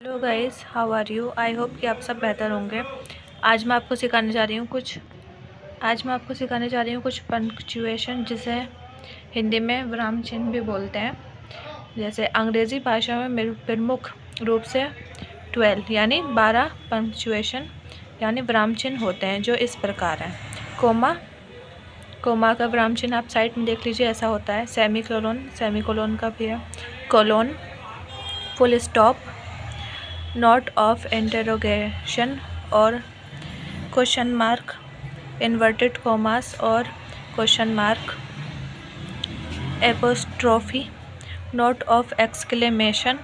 Hello guys, how are you. I hope कि आप सब बेहतर होंगे। आज मैं आपको सिखाने जा रही हूँ कुछ पंक्चुएशन, जिसे हिंदी में विराम चिन्ह भी बोलते हैं। जैसे अंग्रेज़ी भाषा में प्रमुख रूप से 12 यानी 12 पंक्चुएशन यानी विराम चिन्ह होते हैं, जो इस प्रकार हैं। कोमा का विराम चिन्ह आप साइड में देख लीजिए, ऐसा होता है। सेमीकोलन का भी है। Colon, full stop, note of interrogation और क्वेश्चन मार्क, इन्वर्टेड कॉमास और question mark, apostrophe, note of exclamation,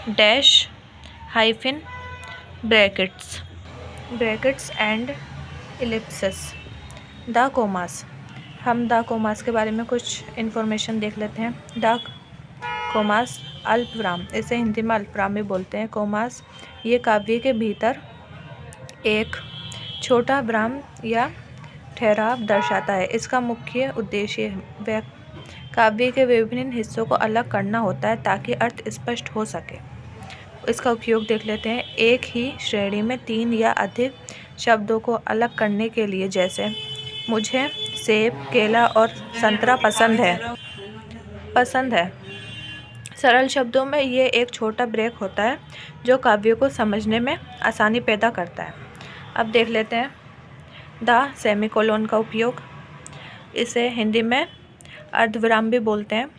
dash, hyphen, brackets and ellipsis. The commas. हम द कोमास के बारे में कुछ इन्फॉर्मेशन देख लेते हैं। द कोमास अल्पविराम, इसे हिंदी में अल्पविराम भी बोलते हैं। कोमास ये काव्य के भीतर एक छोटा विराम या ठहराव दर्शाता है। इसका मुख्य उद्देश्य काव्य के विभिन्न हिस्सों को अलग करना होता है ताकि अर्थ स्पष्ट हो सके। इसका उपयोग देख लेते हैं। एक ही श्रेणी में 3 या अधिक शब्दों को अलग करने के लिए, जैसे मुझे सेब, केला और संतरा पसंद है। सरल शब्दों में ये एक छोटा ब्रेक होता है जो काव्य को समझने में आसानी पैदा करता है। अब देख लेते हैं द सेमीकोलन का उपयोग। इसे हिंदी में अर्धविराम भी बोलते हैं।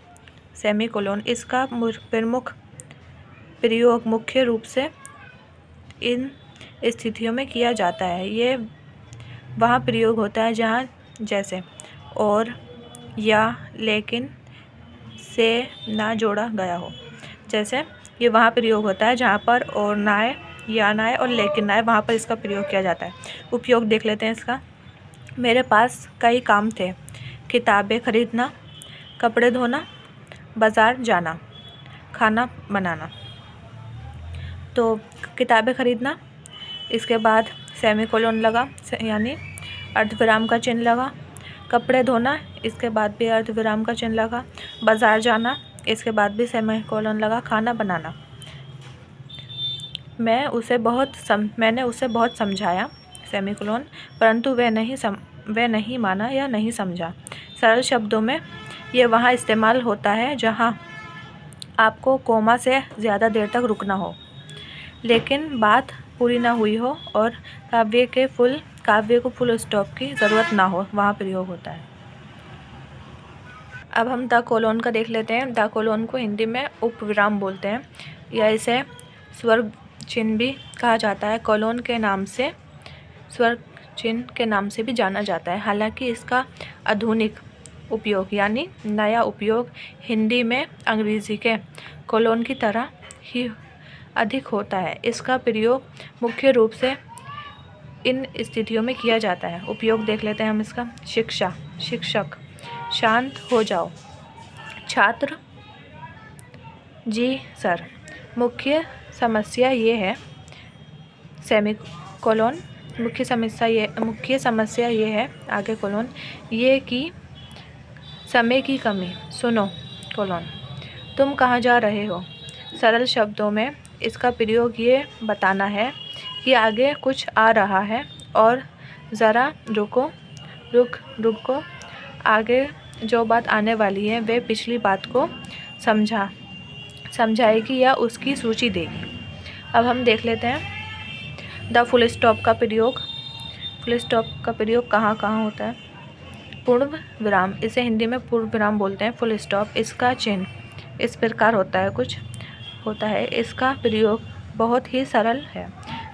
सेमीकोलन, इसका प्रमुख प्रयोग मुख्य रूप से इन स्थितियों में किया जाता है। ये वहाँ प्रयोग होता है जहाँ, जैसे और, या, लेकिन से ना जोड़ा गया हो। जैसे ये वहाँ प्रयोग होता है जहाँ पर और ना है, या ना है और लेकिन ना है, वहाँ पर इसका प्रयोग किया जाता है। उपयोग देख लेते हैं इसका। मेरे पास कई काम थे। किताबें खरीदना, कपड़े धोना, बाज़ार जाना, खाना बनाना। तो किताबें खरीदना, इसके बाद सेमीकोलन लगा यानी अर्धविराम का चिन्ह लगा। कपड़े धोना, इसके बाद भी अर्धविराम का चिन्ह लगा। बाज़ार जाना, इसके बाद भी सेमीकोलन लगा। खाना बनाना, मैंने उसे बहुत समझाया, सेमीकोलन, परंतु वह नहीं माना या नहीं समझा। सरल शब्दों में ये वहाँ इस्तेमाल होता है जहाँ आपको कोमा से ज़्यादा देर तक रुकना हो, लेकिन बात पूरी ना हुई हो और काव्य को फुल स्टॉप की ज़रूरत ना हो, वहाँ प्रयोग होता है। अब हम द कोलोन का देख लेते हैं। द कोलोन को हिंदी में उपविराम बोलते हैं, या इसे स्वर्ग चिन्ह भी कहा जाता है। कोलोन के नाम से स्वर्ग चिन्ह के नाम से भी जाना जाता है। हालांकि इसका आधुनिक उपयोग यानी नया उपयोग हिंदी में अंग्रेज़ी के कोलोन की तरह ही अधिक होता है। इसका प्रयोग मुख्य रूप से इन स्थितियों में किया जाता है। उपयोग देख लेते हैं हम इसका। शिक्षक, शांत हो जाओ। छात्र, जी सर। मुख्य समस्या ये है, सेमीकोलन, मुख्य समस्या ये है, आगे कोलोन, ये कि समय की कमी। सुनो, कोलोन, तुम कहाँ जा रहे हो। सरल शब्दों में इसका प्रयोग ये बताना है कि आगे कुछ आ रहा है और ज़रा रुको, आगे जो बात आने वाली है वे पिछली बात को समझाएगी या उसकी सूची देगी। अब हम देख लेते हैं द फुल स्टॉप का प्रयोग। फुल स्टॉप का प्रयोग कहाँ होता है। पूर्ण विराम, इसे हिंदी में पूर्ण विराम बोलते हैं। फुल स्टॉप, इसका चिन्ह इस प्रकार होता है। इसका प्रयोग बहुत ही सरल है।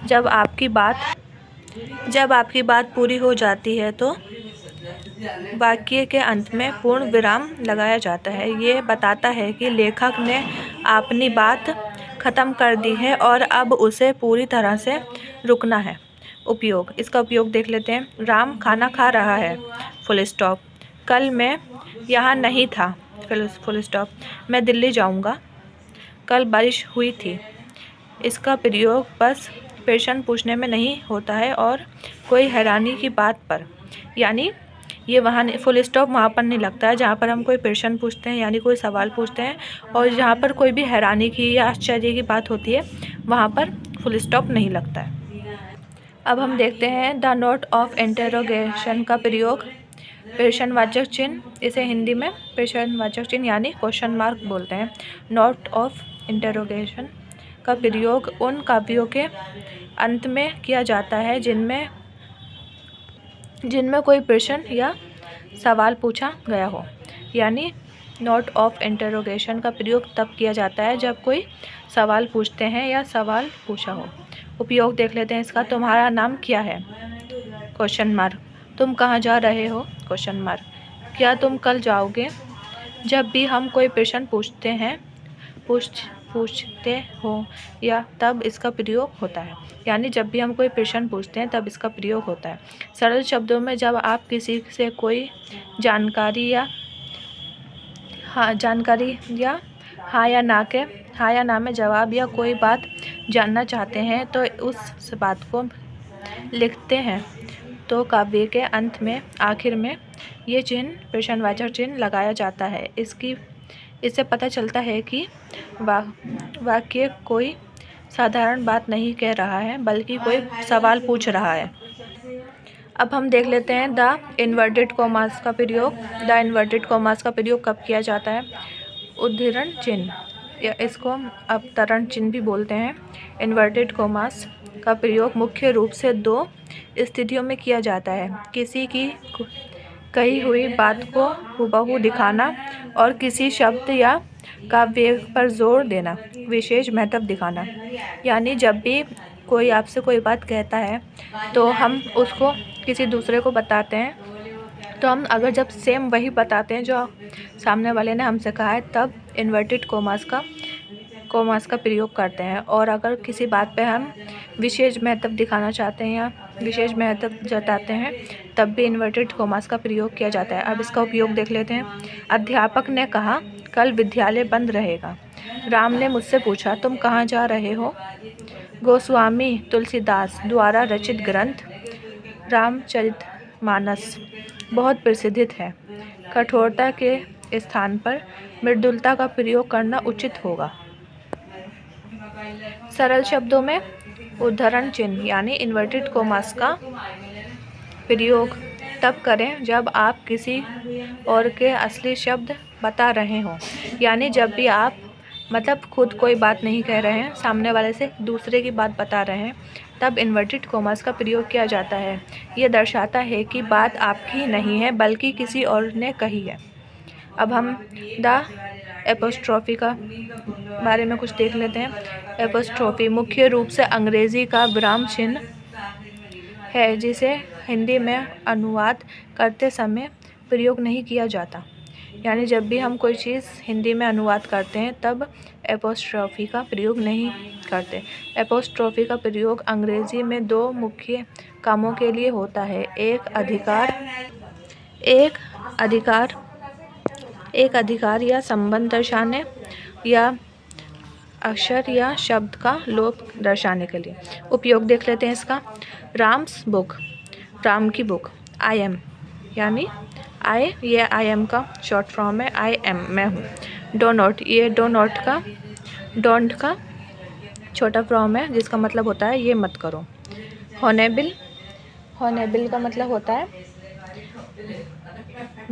जब आपकी बात पूरी हो जाती है तो वाक्य के अंत में पूर्ण विराम लगाया जाता है। ये बताता है कि लेखक ने अपनी बात ख़त्म कर दी है और अब उसे पूरी तरह से रुकना है। उपयोग, इसका उपयोग देख लेते हैं। राम खाना खा रहा है, फुल स्टॉप। कल मैं यहाँ नहीं था, फुल स्टॉप। मैं दिल्ली जाऊँगा। कल बारिश हुई थी। इसका प्रयोग बस प्रश्न पूछने में नहीं होता है और कोई हैरानी की बात पर, यानी ये वहाँ फुल स्टॉप वहाँ पर नहीं लगता है जहाँ पर हम कोई प्रश्न पूछते हैं यानी कोई सवाल पूछते हैं, और जहाँ पर कोई भी हैरानी की या आश्चर्य की बात होती है वहाँ पर फुल स्टॉप नहीं लगता है। अब हम देखते हैं द नोट ऑफ इंटेरोगेशन का प्रयोग। प्रश्नवाचक चिन्ह, इसे हिंदी में प्रश्नवाचक चिन्ह यानी क्वेश्चन मार्क बोलते हैं। नोट ऑफ इंटेरोगेशन का प्रयोग उन काव्यों के अंत में किया जाता है जिनमें कोई प्रश्न या सवाल पूछा गया हो। यानी नोट ऑफ इंटेरोगेशन का प्रयोग तब किया जाता है जब कोई सवाल पूछते हैं या सवाल पूछा हो। उपयोग देख लेते हैं इसका। तुम्हारा नाम क्या है? Question mark. तुम कहाँ जा रहे हो? Question mark. क्या तुम कल जाओगे? जब भी हम कोई प्रश्न पूछते हो या तब इसका प्रयोग होता है। यानी जब भी हम कोई प्रश्न पूछते हैं तब इसका प्रयोग होता है। सरल शब्दों में जब आप किसी से कोई जानकारी या हाँ या ना में जवाब या कोई बात जानना चाहते हैं तो उस बात को लिखते हैं तो काव्य के अंत में आखिर में ये चिन्ह प्रश्नवाचक चिन्ह लगाया जाता है। इससे पता चलता है कि वाक्य कोई साधारण बात नहीं कह रहा है बल्कि कोई सवाल पूछ रहा है। अब हम देख लेते हैं द इन्वर्टेड कॉमास का प्रयोग। द इन्वर्टेड कॉमास का प्रयोग कब किया जाता है? उद्धरण चिन्ह या इसको अवतरण चिन्ह भी बोलते हैं। इन्वर्टेड कॉमास का प्रयोग मुख्य रूप से दो स्थितियों में किया जाता है। किसी की कही हुई बात को हुबहू दिखाना और किसी शब्द या काव्य पर जोर देना, विशेष महत्व दिखाना। यानी जब भी कोई आपसे कोई बात कहता है तो हम उसको किसी दूसरे को बताते हैं, तो हम अगर जब सेम वही बताते हैं जो सामने वाले ने हमसे कहा है तब इन्वर्टेड कॉमास का प्रयोग करते हैं। और अगर किसी बात पे हम विशेष महत्व दिखाना चाहते हैं या विशेष महत्व जताते हैं तब भी इन्वर्टेड कॉमास का प्रयोग किया जाता है। अब इसका उपयोग देख लेते हैं। अध्यापक ने कहा कल विद्यालय बंद रहेगा। राम ने मुझसे पूछा तुम कहाँ जा रहे हो? गोस्वामी तुलसीदास द्वारा रचित ग्रंथ रामचरितमानस बहुत प्रसिद्ध है। कठोरता के स्थान पर मृदुलता का प्रयोग करना उचित होगा। सरल शब्दों में उद्धरण चिन्ह यानी इन्वर्टेड कॉमास का प्रयोग तब करें जब आप किसी और के असली शब्द बता रहे हों। यानी जब भी आप खुद कोई बात नहीं कह रहे हैं, सामने वाले से दूसरे की बात बता रहे हैं, तब इन्वर्टेड कॉमास का प्रयोग किया जाता है। यह दर्शाता है कि बात आपकी नहीं है बल्कि किसी और ने कही है। अब हम द एपोस्ट्रॉफी का बारे में कुछ देख लेते हैं। एपोस्ट्रॉफी मुख्य रूप से अंग्रेजी का विराम चिन्ह है जिसे हिंदी में अनुवाद करते समय प्रयोग नहीं किया जाता। यानी जब भी हम कोई चीज़ हिंदी में अनुवाद करते हैं तब एपोस्ट्रॉफी का प्रयोग नहीं करते। एपोस्ट्रॉफी का प्रयोग अंग्रेजी में दो मुख्य कामों के लिए होता है। एक अधिकार या संबंध दर्शाने या अक्षर या शब्द का लोप दर्शाने के लिए। उपयोग देख लेते हैं इसका। राम्स बुक, राम की बुक। आई एम यानी ये आई एम का शॉर्ट फॉर्म है। आई एम मैं हूँ। डो नॉट, ये डोंट का छोटा फॉर्म है जिसका मतलब होता है ये मत करो। होनेबिल का मतलब होता है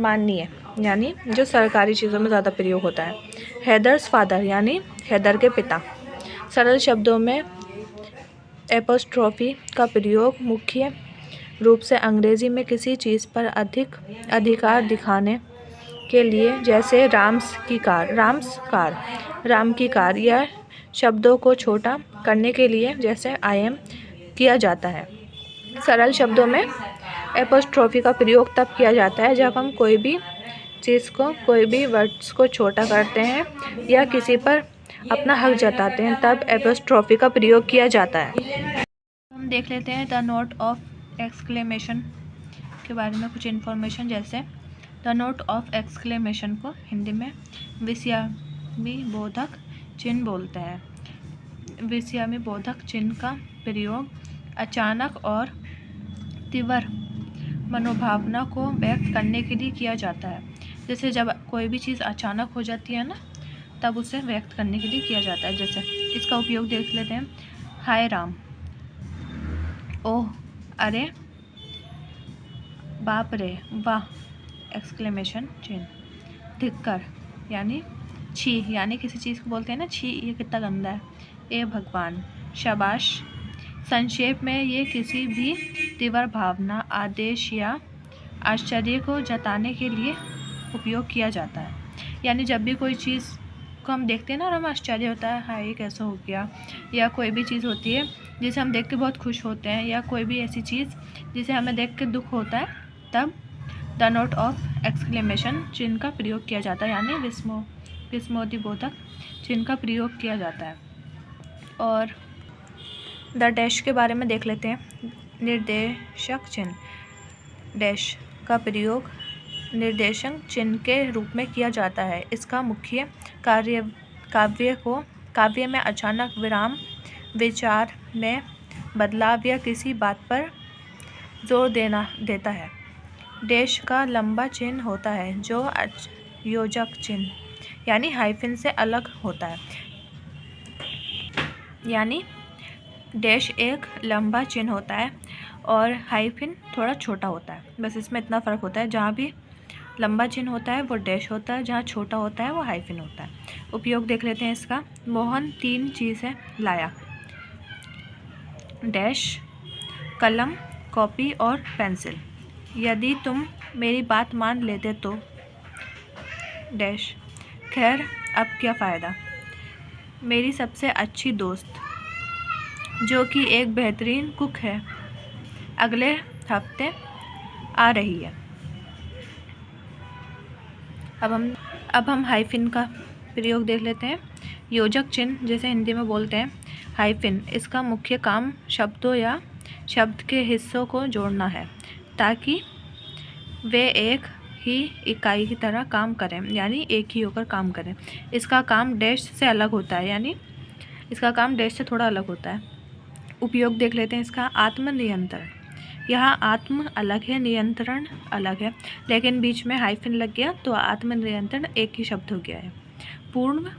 माननीय, यानी जो सरकारी चीज़ों में ज़्यादा प्रयोग होता है। हैदर्स फादर यानी हैदर के पिता। सरल शब्दों में एपोस्ट्रॉफी का प्रयोग मुख्य रूप से अंग्रेजी में किसी चीज़ पर अधिक अधिकार दिखाने के लिए, जैसे राम की कार, या शब्दों को छोटा करने के लिए जैसे आई एम किया जाता है। सरल शब्दों में एपोस्ट्रॉफी का प्रयोग तब किया जाता है जब हम कोई भी चीज़ को, कोई भी वर्ड्स को छोटा करते हैं या किसी पर अपना हक जताते हैं, तब एपोस्ट्रॉफी का प्रयोग किया जाता है। हम देख लेते हैं द नोट ऑफ एक्सक्लेमेशन के बारे में कुछ इन्फॉर्मेशन। जैसे द नोट ऑफ एक्सक्लेमेशन को हिंदी में विस्मय बोधक चिन्ह बोलते हैं। विस्मय बोधक चिन्ह का प्रयोग अचानक और तीव्र मनोभावना को व्यक्त करने के लिए किया जाता है। जैसे जब कोई भी चीज़ अचानक हो जाती है ना, तब उसे व्यक्त करने के लिए किया जाता है। जैसे इसका उपयोग देख लेते हैं। हाय राम, ओह, अरे, बाप रे, वाह, एक्सक्लेमेशन चिन्ह। धिक्कर यानी छी, यानी किसी चीज़ को बोलते हैं ना, छी, ये कितना गंदा है। ए भगवान, शाबाश। संक्षेप में ये किसी भी तीव्र भावना, आदेश या आश्चर्य को जताने के लिए उपयोग किया जाता है। यानी जब भी कोई चीज़ को हम देखते हैं ना और हमें आश्चर्य होता है, हाय ये कैसे हो गया, या कोई भी चीज़ होती है जिसे हम देख के बहुत खुश होते हैं, या कोई भी ऐसी चीज़ जिसे हमें देख के दुख होता है, तब द नोट ऑफ एक्सक्लेमेशन चिन्ह का प्रयोग किया जाता है, यानी विस्मयोद्दीपक चिन्ह का प्रयोग किया जाता है। और द डैश के बारे में देख लेते हैं। निर्देशक चिन्ह। डैश का प्रयोग निर्देशक चिन्ह के रूप में किया जाता है। इसका मुख्य कार्य काव्य में अचानक विराम, विचार में बदलाव या किसी बात पर जोर देता है। डैश का लंबा चिन्ह होता है जो योजक चिन्ह यानी हाइफन से अलग होता है। यानी डैश एक लंबा चिन्ह होता है और हाइफन थोड़ा छोटा होता है। बस इसमें इतना फ़र्क होता है, जहाँ भी लंबा चिन्ह होता है वो डैश होता है, जहाँ छोटा होता है वो हाइफन होता है। उपयोग देख लेते हैं इसका। मोहन 3 चीज़ें लाया। डैश, कलम, कॉपी और पेंसिल। यदि तुम मेरी बात मान लेते तो डैश, खैर अब क्या फ़ायदा। मेरी सबसे अच्छी दोस्त जो कि एक बेहतरीन कुक है, अगले हफ्ते आ रही है। अब हम हाइफन का प्रयोग देख लेते हैं। योजक चिन्ह जिसे हिंदी में बोलते हैं हाइफन, इसका मुख्य काम शब्दों या शब्द के हिस्सों को जोड़ना है ताकि वे एक ही इकाई की तरह काम करें, यानी एक ही होकर काम करें। इसका काम डैश से अलग होता है, यानी इसका काम डैश से थोड़ा अलग होता है। उपयोग देख लेते हैं इसका। आत्मनियंत्रण। यहाँ आत्म अलग है, नियंत्रण अलग है, लेकिन बीच में हाइफन लग गया तो आत्मनियंत्रण एक ही शब्द हो गया है। पूर्व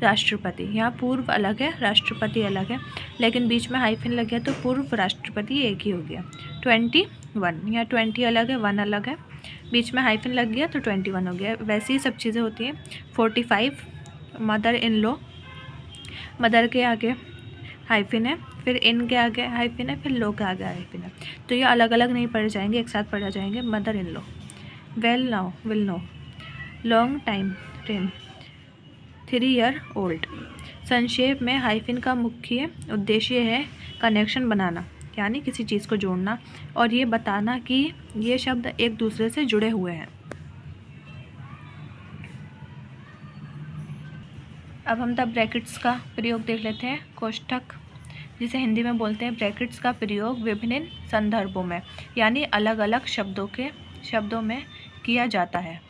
राष्ट्रपति। यहाँ पूर्व अलग है, राष्ट्रपति अलग है, लेकिन बीच में हाइफन लग गया तो पूर्व राष्ट्रपति एक ही हो गया। 21। यहाँ 20 अलग है, 1 अलग है, बीच में हाइफन लग गया तो 21 हो गया। वैसे ही सब चीज़ें होती हैं। 45। Mother in law. मदर के आगे हाइफन है, फिर इन के आगे हाइफन है, फिर लो के आगे हाइफन है, तो ये अलग अलग नहीं पढ़े जाएंगे, एक साथ पढ़े जाएंगे। Mother in law. Well now, will know. Long time, 3 year old. संक्षेप में हाइफन का मुख्य उद्देश्य है कनेक्शन बनाना, यानी किसी चीज़ को जोड़ना और ये बताना कि ये शब्द एक दूसरे से जुड़े हुए हैं। अब हम द ब्रैकेट्स का प्रयोग देख लेते हैं। कोष्ठक जिसे हिंदी में बोलते हैं ब्रैकेट्स का प्रयोग विभिन्न संदर्भों में, यानी अलग अलग शब्दों में किया जाता है।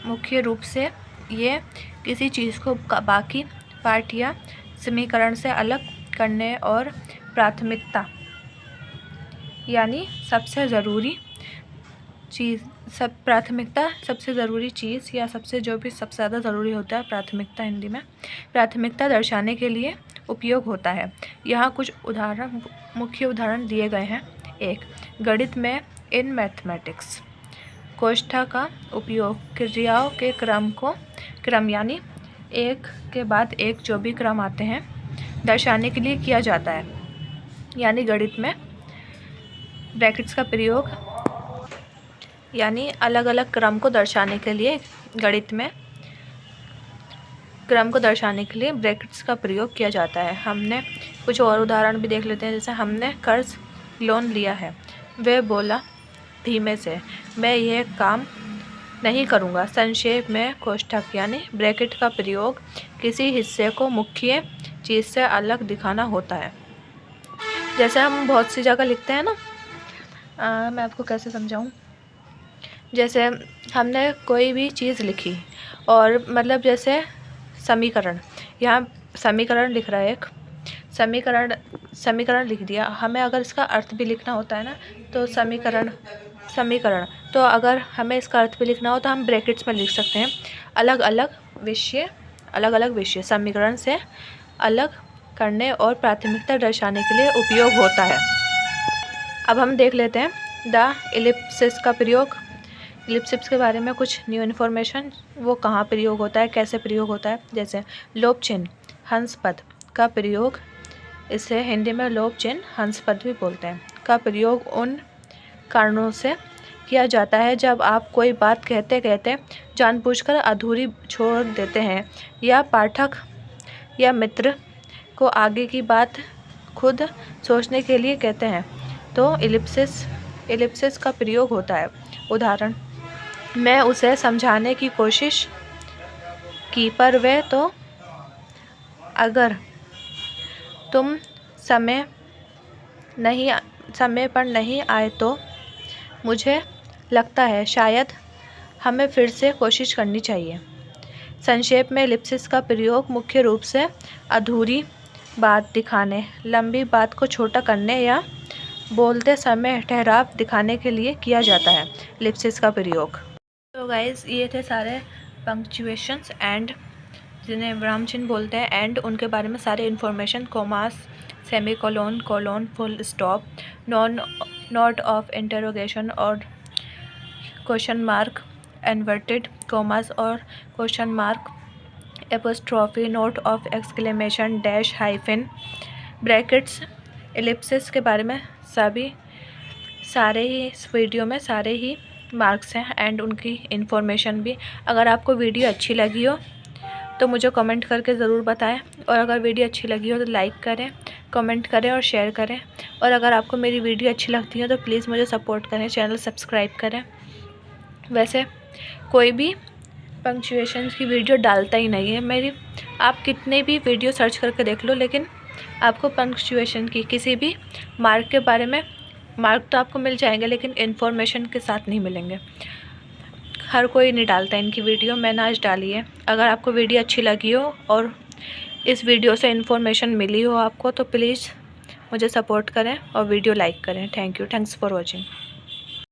मुख्य रूप से ये किसी चीज़ को बाकी पार्ट या समीकरण से अलग करने और प्राथमिकता यानी सबसे ज़रूरी चीज़ सबसे ज़रूरी चीज़ या सबसे ज़्यादा ज़रूरी होता है, प्राथमिकता हिंदी में, प्राथमिकता दर्शाने के लिए उपयोग होता है। यहाँ कुछ मुख्य उदाहरण दिए गए हैं। 1. गणित में इन मैथमेटिक्स कोष्ठक का उपयोग क्रियाओं के क्रम यानी एक के बाद एक जो भी क्रम आते हैं दर्शाने के लिए किया जाता है। यानी गणित में ब्रैकेट्स का प्रयोग यानी अलग अलग क्रम को दर्शाने के लिए ब्रैकेट्स का प्रयोग किया जाता है। हमने कुछ और उदाहरण भी देख लेते हैं। जैसे हमने कर्ज लोन लिया है। वह बोला धीमे से, मैं यह काम नहीं करूँगा। संक्षेप में कोष्ठक यानी ब्रैकेट का प्रयोग किसी हिस्से को मुख्य चीज़ से अलग दिखाना होता है। जैसे हम बहुत सी जगह लिखते हैं ना, मैं आपको कैसे समझाऊँ। जैसे हमने कोई भी चीज़ लिखी और मतलब जैसे समीकरण, यहाँ समीकरण लिख रहा है, एक समीकरण लिख दिया। हमें अगर इसका अर्थ भी लिखना होता है ना, तो समीकरण तो अगर हमें इसका अर्थ भी लिखना हो तो हम ब्रैकेट्स में लिख सकते हैं। अलग अलग अलग अलग विषय समीकरण से अलग करने और प्राथमिकता दर्शाने के लिए उपयोग होता है। अब हम देख लेते हैं द इलिप्सिस का प्रयोग। इलिप्सिस के बारे में कुछ न्यू इन्फॉर्मेशन, वो कहाँ प्रयोग होता है, कैसे प्रयोग होता है। जैसे लोभ चिन्ह हंस पद का प्रयोग, इसे हिंदी में लोभ चिन्ह हंस पद भी बोलते हैं, का प्रयोग उन कारणों से किया जाता है जब आप कोई बात कहते कहते जानबूझकर अधूरी छोड़ देते हैं या पाठक या मित्र को आगे की बात खुद सोचने के लिए कहते हैं, तो इलिप्सिस का प्रयोग होता है। उदाहरण, मैं उसे समझाने की कोशिश की पर वह तो अगर तुम समय पर नहीं आए तो मुझे लगता है शायद हमें फिर से कोशिश करनी चाहिए। संक्षेप में इलिप्सिस का प्रयोग मुख्य रूप से अधूरी बात दिखाने, लंबी बात को छोटा करने या बोलते समय ठहराव दिखाने के लिए किया जाता है इलिप्सिस का प्रयोग। तो गाइस, ये थे सारे पंक्चुएशंस एंड जिन्हें विराम चिन्ह बोलते हैं एंड उनके बारे में सारे information, commas, semicolon, colon, full stop, note of interrogation और क्वेश्चन मार्क, इन्वर्टेड कोमास और question mark, apostrophe, note of exclamation, dash, hyphen, brackets, ellipsis के बारे में सारे ही इस वीडियो में सारे ही मार्क्स हैं एंड उनकी इन्फॉर्मेशन भी। अगर आपको वीडियो अच्छी लगी हो तो मुझे कमेंट करके ज़रूर बताएं, और अगर वीडियो अच्छी लगी हो तो लाइक करें, कमेंट करें और शेयर करें। और अगर आपको मेरी वीडियो अच्छी लगती है तो प्लीज़ मुझे सपोर्ट करें, चैनल सब्सक्राइब करें। वैसे कोई भी पंक्चुएशन की वीडियो डालता ही नहीं है मेरी, आप कितने भी वीडियो सर्च करके देख लो, लेकिन आपको पंक्चुएशन की किसी भी मार्क के बारे में, मार्क तो आपको मिल जाएंगे लेकिन इन्फॉर्मेशन के साथ नहीं मिलेंगे। हर कोई नहीं डालता इनकी वीडियो, मैंने आज डाली है। अगर आपको वीडियो अच्छी लगी हो और इस वीडियो से इन्फॉर्मेशन मिली हो आपको तो प्लीज़ मुझे सपोर्ट करें और वीडियो लाइक करें। Thanks for watching.